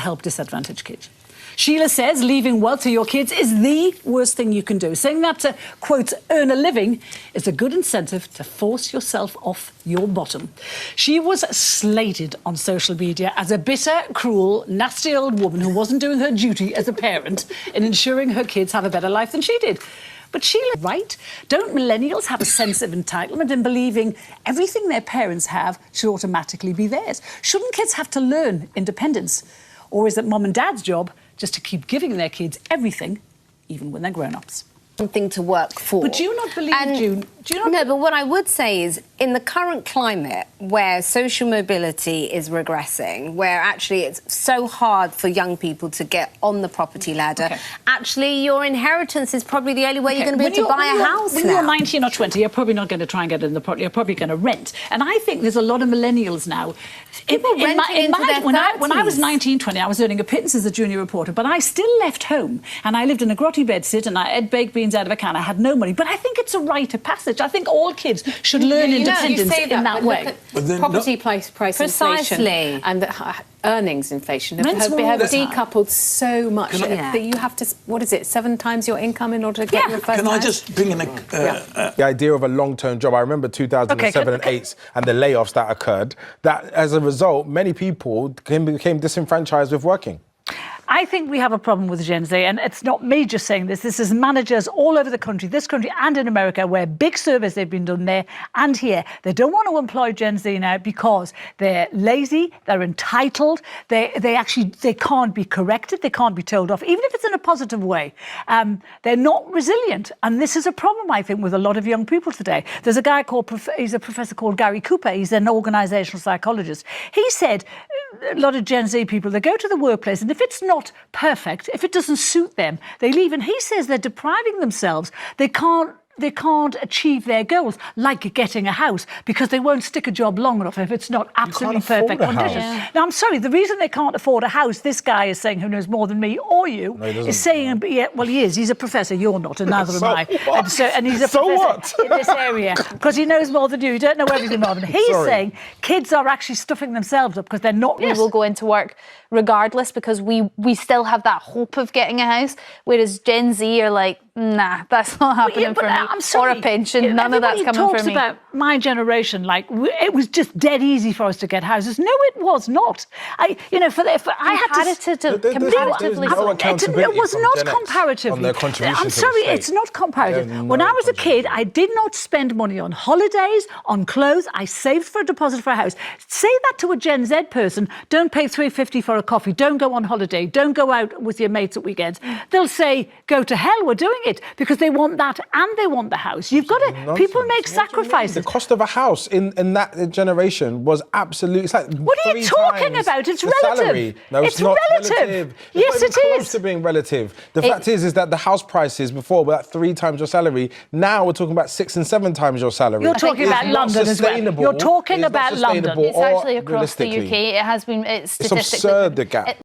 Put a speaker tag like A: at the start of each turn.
A: help disadvantaged kids. Sheila says leaving wealth to your kids is the worst thing you can do, saying that to, quote, earn a living is a good incentive to force yourself off your bottom. She was slated on social media as a bitter, cruel, nasty old woman who wasn't doing her duty as a parent in ensuring her kids have a better life than she did. But Sheila, right? Don't millennials have a sense of entitlement in believing everything their parents have should automatically be theirs? Shouldn't kids have to learn independence? Or is it mum and dad's job just to keep giving their kids everything, even when they're grown-ups?
B: Something to work for.
A: But do you not believe, June?
B: No, but what I would say is, in the current climate where social mobility is regressing, where actually it's so hard for young people to get on the property ladder, actually your inheritance is probably the only way you're going to be able to buy a house
A: When you're 19 or 20, you're probably not going to try and get in the property. You're probably going to rent. And I think there's a lot of millennials now.
B: When
A: I was 19, 20, I was earning a pittance as a junior reporter, but I still left home and I lived in a grotty bed sit and I ate baked beans out of a can. I had no money. But I think it's a rite of passage. I think all kids should learn independence in that way.
C: Property price inflation and the earnings inflation have decoupled so much that you have to, what is it, 7 times your income in order to get your first house?
D: Can I just bring in
E: the idea of a long-term job? I remember 2007 and 8 and the layoffs that occurred, that as a result, many people became disenfranchised with working.
A: I think we have a problem with Gen Z, and it's not me just saying this. This is managers all over the country, this country and in America, where big surveys have been done there and here. They don't want to employ Gen Z now because they're lazy, they're entitled, they can't be corrected, they can't be told off, even if it's in a positive way. They're not resilient, and this is a problem, I think, with a lot of young people today. There's a guy called, he's a professor called Gary Cooper, he's an organisational psychologist. He said a lot of Gen Z people, they go to the workplace, and if it's not perfect, if it doesn't suit them, they leave. And he says they're depriving themselves. They can't achieve their goals, like getting a house, because they won't stick a job long enough if it's not absolutely perfect conditions. Now, I'm sorry, the reason they can't afford a house, this guy is saying, who knows more than me or you, is saying, yeah, well, he is. He's a professor. You're not, and neither am I. And he's a professor in this area because he knows more than you. You don't know everything more than him. He's saying kids are actually stuffing themselves up because they're not.
F: We will go into work regardless because we still have that hope of getting a house, whereas Gen Z are like, nah, that's not happening for me.
A: I'm sorry,
F: or a pension, none of that's coming for me.
A: Everybody talks about my generation like it was just dead easy for us to get houses. No, it was not. I had to
F: comparatively.
A: It was not comparatively. I'm sorry, it's not comparative. When I was a kid, I did not spend money on holidays, on clothes. I saved for a deposit for a house. Say that to a Gen Z person. Don't pay $3.50 for a coffee. Don't go on holiday. Don't go out with your mates at weekends. They'll say, go to hell, we're doing it, because they want that and they want the house. You've got to, people make sacrifices.
E: The cost of a house in that generation was absolutely, it's like
A: what are you talking about? It's relative.
E: Salary. No, it's not relative.
A: Yes, it is.
E: Close to being relative. The fact is that the house prices before were like 3 times your salary. Now we're talking about 6 and 7 times your salary.
A: You're talking about London as well. You're talking about London.
F: It's actually across the UK. It has been, it's statistically.
E: It's absurd, the gap.